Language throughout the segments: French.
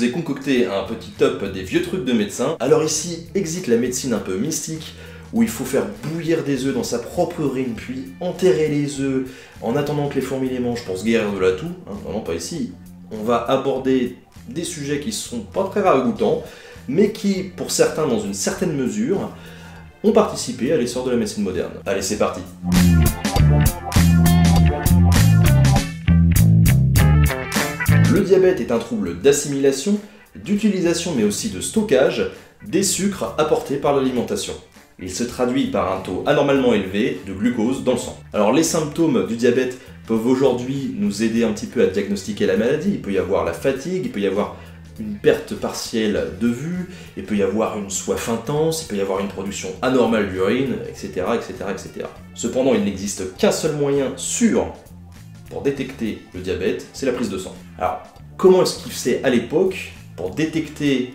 ai concocté un petit top des vieux trucs de médecin. Alors ici, existe la médecine un peu mystique, où il faut faire bouillir des œufs dans sa propre urine, puis enterrer les œufs en attendant que les fourmis les mangent pour se guérir de la toux. Vraiment pas ici. On va aborder des sujets qui sont pas très ragoûtants, mais qui, pour certains dans une certaine mesure, ont participé à l'essor de la médecine moderne. Allez, c'est parti. Le diabète est un trouble d'assimilation, d'utilisation mais aussi de stockage des sucres apportés par l'alimentation. Il se traduit par un taux anormalement élevé de glucose dans le sang. Alors les symptômes du diabète peuvent aujourd'hui nous aider un petit peu à diagnostiquer la maladie. Il peut y avoir la fatigue, il peut y avoir une perte partielle de vue, il peut y avoir une soif intense, il peut y avoir une production anormale d'urine, etc., etc., etc. Cependant, il n'existe qu'un seul moyen sûr pour détecter le diabète, c'est la prise de sang. Alors, comment est-ce qu'il faisait à l'époque pour détecter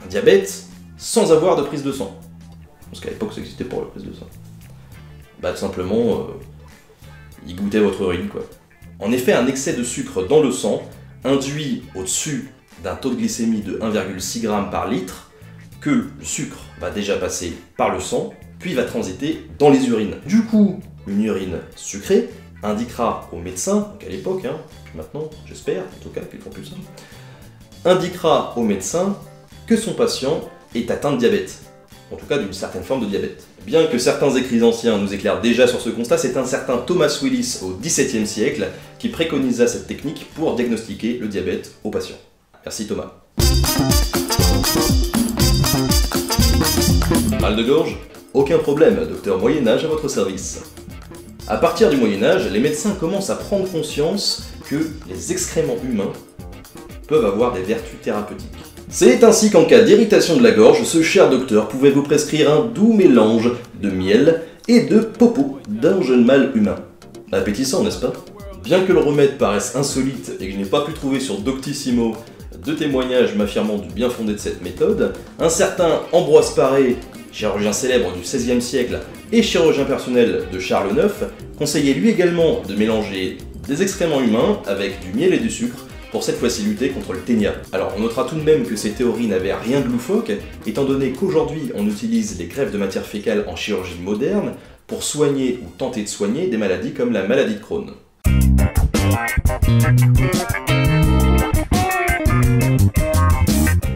un diabète sans avoir de prise de sang? Parce qu'à l'époque, ça existait pour la prise de sang. Bah, tout simplement, il goûtait votre urine, quoi. En effet, un excès de sucre dans le sang induit au-dessus d'un taux de glycémie de 1,6 g par litre, que le sucre va déjà passer par le sang, puis va transiter dans les urines. Du coup, une urine sucrée indiquera au médecin, donc à l'époque, puis maintenant, j'espère, en tout cas, qu'ils font plus ça, indiquera au médecin que son patient est atteint de diabète. En tout cas d'une certaine forme de diabète. Bien que certains écrits anciens nous éclairent déjà sur ce constat, c'est un certain Thomas Willis au XVIIe siècle qui préconisa cette technique pour diagnostiquer le diabète aux patients. Merci Thomas. Mal de gorge? Aucun problème, docteur Moyen-Âge à votre service. À partir du Moyen-Âge, les médecins commencent à prendre conscience que les excréments humains peuvent avoir des vertus thérapeutiques. C'est ainsi qu'en cas d'irritation de la gorge, ce cher docteur pouvait vous prescrire un doux mélange de miel et de popo d'un jeune mâle humain. Appétissant, n'est-ce pas? Bien que le remède paraisse insolite et que je n'ai pas pu trouver sur Doctissimo de témoignages m'affirmant du bien fondé de cette méthode, un certain Ambroise Paré, chirurgien célèbre du XVIe siècle et chirurgien personnel de Charles IX, conseillait lui également de mélanger des excréments humains avec du miel et du sucre pour cette fois-ci lutter contre le ténia. Alors on notera tout de même que ces théories n'avaient rien de loufoque, étant donné qu'aujourd'hui on utilise les greffes de matière fécale en chirurgie moderne pour soigner ou tenter de soigner des maladies comme la maladie de Crohn.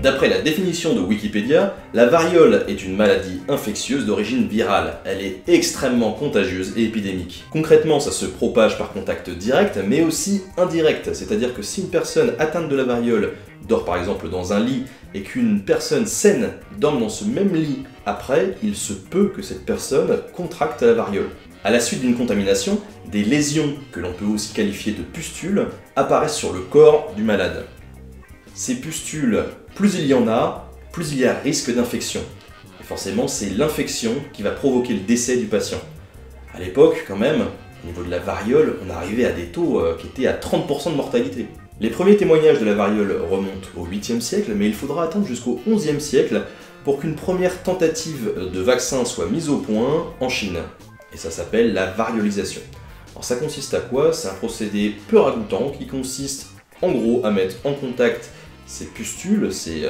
D'après la définition de Wikipédia, la variole est une maladie infectieuse d'origine virale. Elle est extrêmement contagieuse et épidémique. Concrètement, ça se propage par contact direct, mais aussi indirect. C'est-à-dire que si une personne atteinte de la variole dort par exemple dans un lit et qu'une personne saine dorme dans ce même lit après, il se peut que cette personne contracte la variole. À la suite d'une contamination, des lésions, que l'on peut aussi qualifier de pustules, apparaissent sur le corps du malade. Ces pustules, plus il y en a, plus il y a risque d'infection. Et forcément, c'est l'infection qui va provoquer le décès du patient. À l'époque, quand même, au niveau de la variole, on arrivait à des taux qui étaient à 30% de mortalité. Les premiers témoignages de la variole remontent au 8e siècle, mais il faudra attendre jusqu'au 11e siècle pour qu'une première tentative de vaccin soit mise au point en Chine. Et ça s'appelle la variolisation. Alors ça consiste à quoi? C'est un procédé peu ragoûtant qui consiste en gros à mettre en contact ces pustules, ces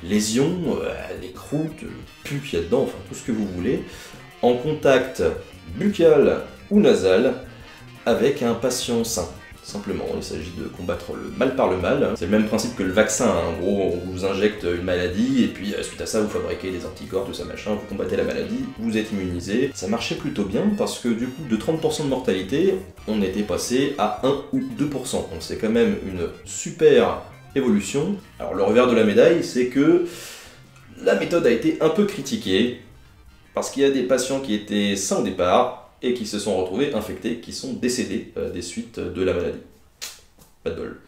lésions, les croûtes, le pus qu'il y a dedans, enfin tout ce que vous voulez, en contact buccal ou nasal avec un patient sain. Simplement, il s'agit de combattre le mal par le mal. C'est le même principe que le vaccin, en gros, on vous injecte une maladie et puis suite à ça vous fabriquez des anticorps, tout ça machin, vous combattez la maladie, vous êtes immunisé. Ça marchait plutôt bien parce que du coup de 30% de mortalité, on était passé à 1 ou 2%. Donc c'est quand même une super évolution. Alors le revers de la médaille, c'est que la méthode a été un peu critiquée parce qu'il y a des patients qui étaient sains au départ et qui se sont retrouvés infectés, qui sont décédés des suites de la maladie. Pas de bol.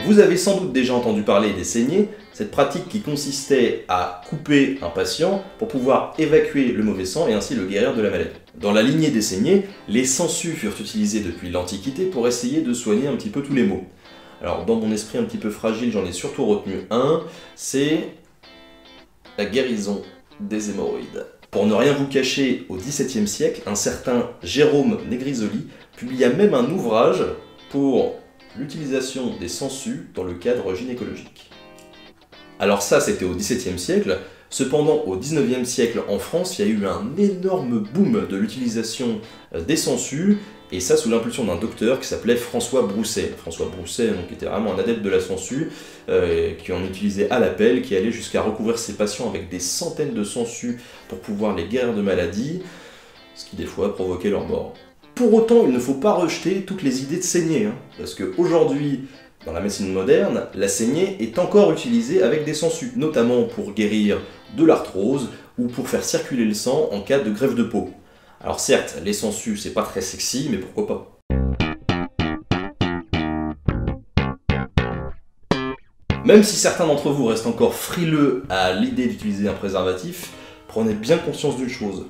Vous avez sans doute déjà entendu parler des saignées, cette pratique qui consistait à couper un patient pour pouvoir évacuer le mauvais sang et ainsi le guérir de la maladie. Dans la lignée des saignées, les sangsues furent utilisés depuis l'Antiquité pour essayer de soigner un petit peu tous les maux. Alors dans mon esprit un petit peu fragile, j'en ai surtout retenu un, c'est la guérison des hémorroïdes. Pour ne rien vous cacher, au XVIIe siècle, un certain Jérôme Negrisoli publia même un ouvrage pour l'utilisation des sangsues dans le cadre gynécologique. Alors ça, c'était au XVIIe siècle. Cependant, au XIXe siècle, en France, il y a eu un énorme boom de l'utilisation des sangsues, et ça sous l'impulsion d'un docteur qui s'appelait François Broussais. François Broussais, donc, était vraiment un adepte de la sangsue, qui en utilisait à l'appel, qui allait jusqu'à recouvrir ses patients avec des centaines de sangsues pour pouvoir les guérir de maladies, ce qui des fois provoquait leur mort. Pour autant, il ne faut pas rejeter toutes les idées de saignée, parce qu'aujourd'hui, dans la médecine moderne, la saignée est encore utilisée avec des sangsues, notamment pour guérir de l'arthrose ou pour faire circuler le sang en cas de greffe de peau. Alors certes, les sangsues, c'est pas très sexy, mais pourquoi pas. Même si certains d'entre vous restent encore frileux à l'idée d'utiliser un préservatif, prenez bien conscience d'une chose,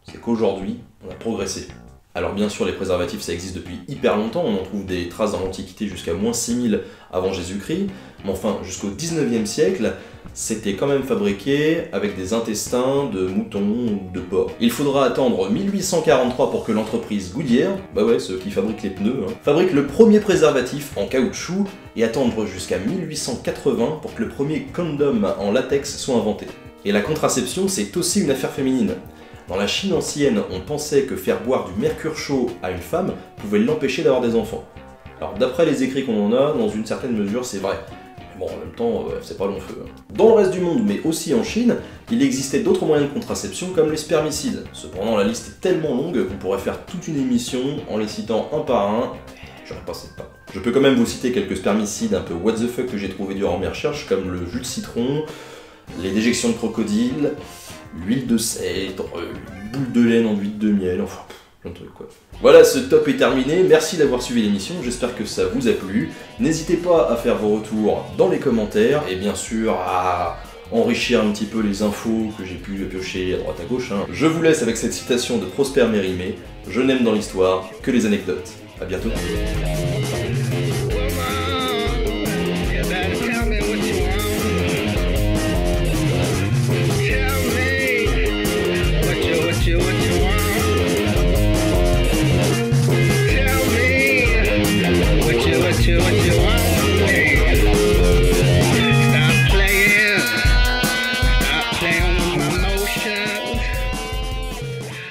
c'est qu'aujourd'hui, on a progressé. Alors bien sûr, les préservatifs, ça existe depuis hyper longtemps, on en trouve des traces dans l'Antiquité jusqu'à moins 6000 avant Jésus-Christ, mais enfin, jusqu'au 19e siècle, c'était quand même fabriqué avec des intestins de moutons ou de porc. Il faudra attendre 1843 pour que l'entreprise Goodyear, bah ouais, ceux qui fabriquent les pneus, fabrique le premier préservatif en caoutchouc, et attendre jusqu'à 1880 pour que le premier condom en latex soit inventé. Et la contraception, c'est aussi une affaire féminine. Dans la Chine ancienne, on pensait que faire boire du mercure chaud à une femme pouvait l'empêcher d'avoir des enfants. Alors d'après les écrits qu'on en a, dans une certaine mesure c'est vrai. Mais bon, en même temps, c'est pas long feu. Dans le reste du monde, mais aussi en Chine, il existait d'autres moyens de contraception comme les spermicides. Cependant, la liste est tellement longue qu'on pourrait faire toute une émission en les citant un par un. J'aurais passé le pas. Je peux quand même vous citer quelques spermicides un peu what the fuck que j'ai trouvé durant mes recherches, comme le jus de citron, les déjections de crocodile, l'huile de cèdre, une boule de laine enduite de miel, enfin plein de trucs quoi. Voilà, ce top est terminé, merci d'avoir suivi l'émission, j'espère que ça vous a plu. N'hésitez pas à faire vos retours dans les commentaires, et bien sûr à enrichir un petit peu les infos que j'ai pu piocher à droite à gauche. Je vous laisse avec cette citation de Prosper Mérimée, je n'aime dans l'histoire que les anecdotes. A bientôt.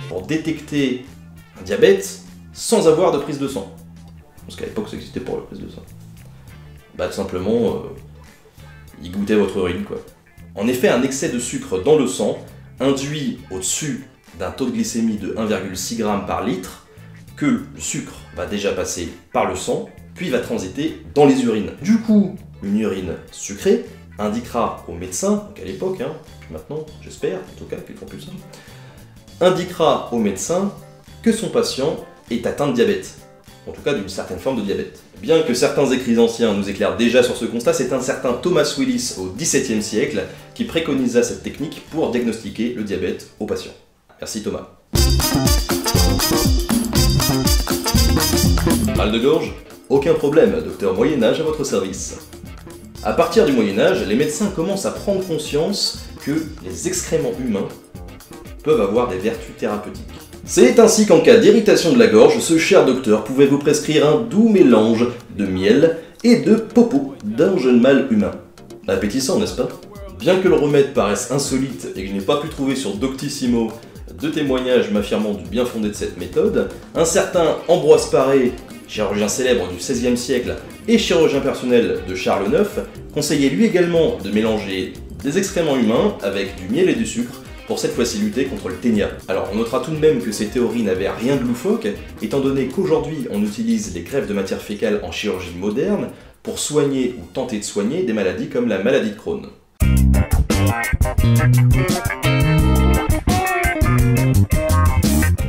Pour détecter un diabète sans avoir de prise de sang. Parce qu'à l'époque ça existait pour la prise de sang. Bah tout simplement, il goûtait votre urine quoi. En effet, un excès de sucre dans le sang induit au-dessus d'un taux de glycémie de 1,6 g par litre que le sucre va déjà passer par le sang, puis va transiter dans les urines. Du coup, une urine sucrée indiquera au médecin, donc à l'époque, puis maintenant, j'espère, en tout cas, qu'ils font plus ça, indiquera au médecin que son patient est atteint de diabète, en tout cas d'une certaine forme de diabète. Bien que certains écrits anciens nous éclairent déjà sur ce constat, c'est un certain Thomas Willis au XVIIe siècle qui préconisa cette technique pour diagnostiquer le diabète aux patients. Merci Thomas. Mal de gorge? Aucun problème, docteur Moyen-Âge à votre service. À partir du Moyen-Âge, les médecins commencent à prendre conscience que les excréments humains peuvent avoir des vertus thérapeutiques. C'est ainsi qu'en cas d'irritation de la gorge, ce cher docteur pouvait vous prescrire un doux mélange de miel et de popo d'un jeune mâle humain. Appétissant, n'est-ce pas? Bien que le remède paraisse insolite et que je n'ai pas pu trouver sur Doctissimo de témoignages m'affirmant du bien fondé de cette méthode, un certain Ambroise Paré, chirurgien célèbre du XVIe siècle et chirurgien personnel de Charles IX, conseillait lui également de mélanger des excréments humains avec du miel et du sucre pour cette fois-ci lutter contre le ténia. Alors on notera tout de même que ces théories n'avaient rien de loufoque, étant donné qu'aujourd'hui on utilise les greffes de matière fécale en chirurgie moderne pour soigner ou tenter de soigner des maladies comme la maladie de Crohn.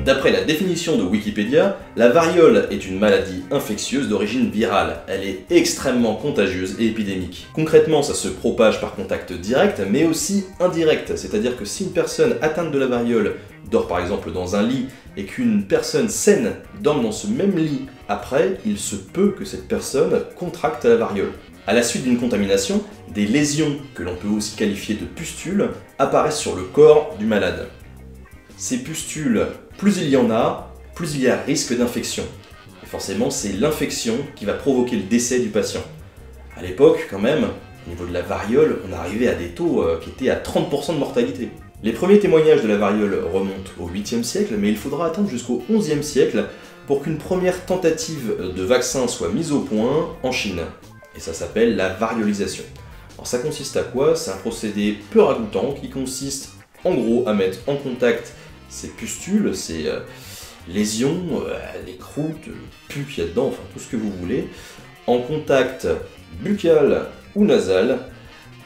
D'après la définition de Wikipédia, la variole est une maladie infectieuse d'origine virale. Elle est extrêmement contagieuse et épidémique. Concrètement, ça se propage par contact direct, mais aussi indirect. C'est-à-dire que si une personne atteinte de la variole dort par exemple dans un lit et qu'une personne saine dorme dans ce même lit après, il se peut que cette personne contracte la variole. À la suite d'une contamination, des lésions, que l'on peut aussi qualifier de pustules, apparaissent sur le corps du malade. Ces pustules, plus il y en a, plus il y a risque d'infection. Forcément, c'est l'infection qui va provoquer le décès du patient. À l'époque, quand même, au niveau de la variole, on arrivait à des taux qui étaient à 30% de mortalité. Les premiers témoignages de la variole remontent au 8e siècle, mais il faudra attendre jusqu'au 11e siècle pour qu'une première tentative de vaccin soit mise au point en Chine. Et ça s'appelle la variolisation. Alors ça consiste à quoi? C'est un procédé peu ragoûtant qui consiste en gros à mettre en contact ces pustules, ces lésions, les croûtes, le pus qu'il y a dedans, enfin tout ce que vous voulez, en contact buccal ou nasal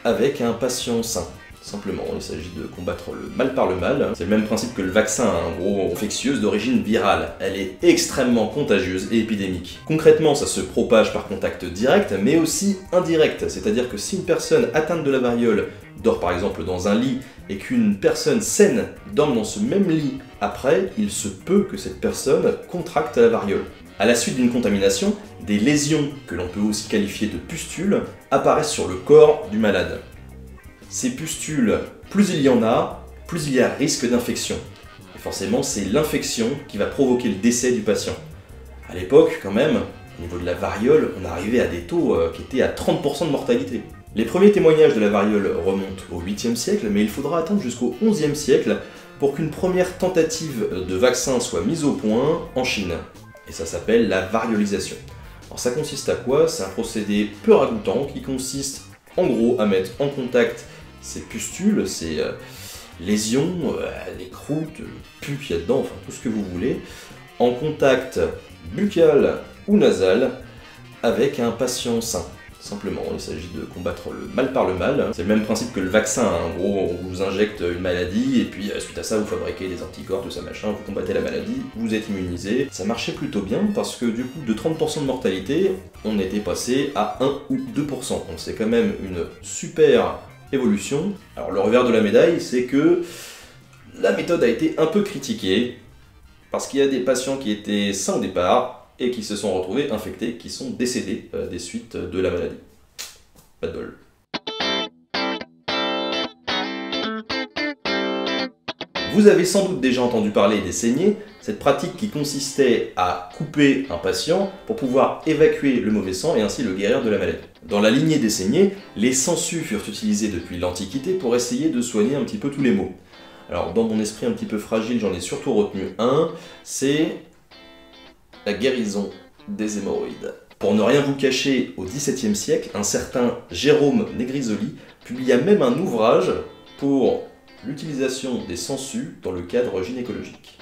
avec un patient sain. Simplement, il s'agit de combattre le mal par le mal. C'est le même principe que le vaccin, en gros, infectieuse d'origine virale. Elle est extrêmement contagieuse et épidémique. Concrètement, ça se propage par contact direct, mais aussi indirect. C'est-à-dire que si une personne atteinte de la variole dort par exemple dans un lit et qu'une personne saine dorme dans ce même lit après, il se peut que cette personne contracte la variole. À la suite d'une contamination, des lésions, que l'on peut aussi qualifier de pustules, apparaissent sur le corps du malade. Ces pustules, plus il y en a, plus il y a risque d'infection. Et forcément, c'est l'infection qui va provoquer le décès du patient. À l'époque, quand même, au niveau de la variole, on arrivait à des taux qui étaient à 30% de mortalité. Les premiers témoignages de la variole remontent au 8e siècle, mais il faudra attendre jusqu'au 11e siècle pour qu'une première tentative de vaccin soit mise au point en Chine. Et ça s'appelle la variolisation. Alors ça consiste à quoi? C'est un procédé peu ragoûtant qui consiste en gros à mettre en contact ces pustules, ces lésions, les croûtes, le pus qu'il y a dedans, enfin tout ce que vous voulez, en contact buccal ou nasal avec un patient sain. Simplement, il s'agit de combattre le mal par le mal. C'est le même principe que le vaccin, en gros, on vous injecte une maladie, et puis suite à ça, vous fabriquez des anticorps, tout ça machin, vous combattez la maladie, vous êtes immunisé. Ça marchait plutôt bien, parce que du coup, de 30% de mortalité, on était passé à 1 ou 2%. Donc c'est quand même une super évolution. Alors le revers de la médaille, c'est que la méthode a été un peu critiquée, parce qu'il y a des patients qui étaient sains au départ, et qui se sont retrouvés infectés, qui sont décédés des suites de la maladie. Pas de bol. Vous avez sans doute déjà entendu parler des saignées, cette pratique qui consistait à couper un patient pour pouvoir évacuer le mauvais sang et ainsi le guérir de la maladie. Dans la lignée des saignées, les sangsues furent utilisés depuis l'Antiquité pour essayer de soigner un petit peu tous les maux. Alors dans mon esprit un petit peu fragile, j'en ai surtout retenu un, c'est la guérison des hémorroïdes. Pour ne rien vous cacher, au XVIIe siècle, un certain Jérôme Negrisoli publia même un ouvrage pour l'utilisation des sangsues dans le cadre gynécologique.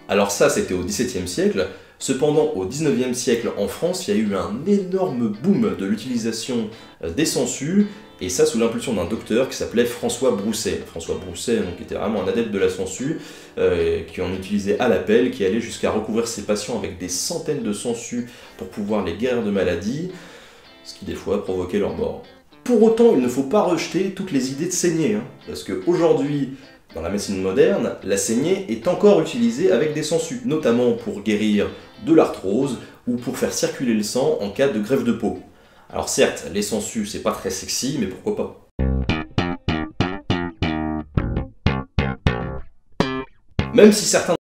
Alors ça, c'était au XVIIe siècle. Cependant, au XIXe siècle, en France, il y a eu un énorme boom de l'utilisation des sangsues, et ça sous l'impulsion d'un docteur qui s'appelait François Broussais. François Broussais, donc, qui était vraiment un adepte de la sangsue, qui en utilisait à l'appel, qui allait jusqu'à recouvrir ses patients avec des centaines de sangsues pour pouvoir les guérir de maladies, ce qui des fois provoquait leur mort. Pour autant, il ne faut pas rejeter toutes les idées de saignée, parce qu'aujourd'hui, dans la médecine moderne, la saignée est encore utilisée avec des sangsues, notamment pour guérir de l'arthrose ou pour faire circuler le sang en cas de greffe de peau. Alors certes, les sangsues, c'est pas très sexy, mais pourquoi pas. Même si certains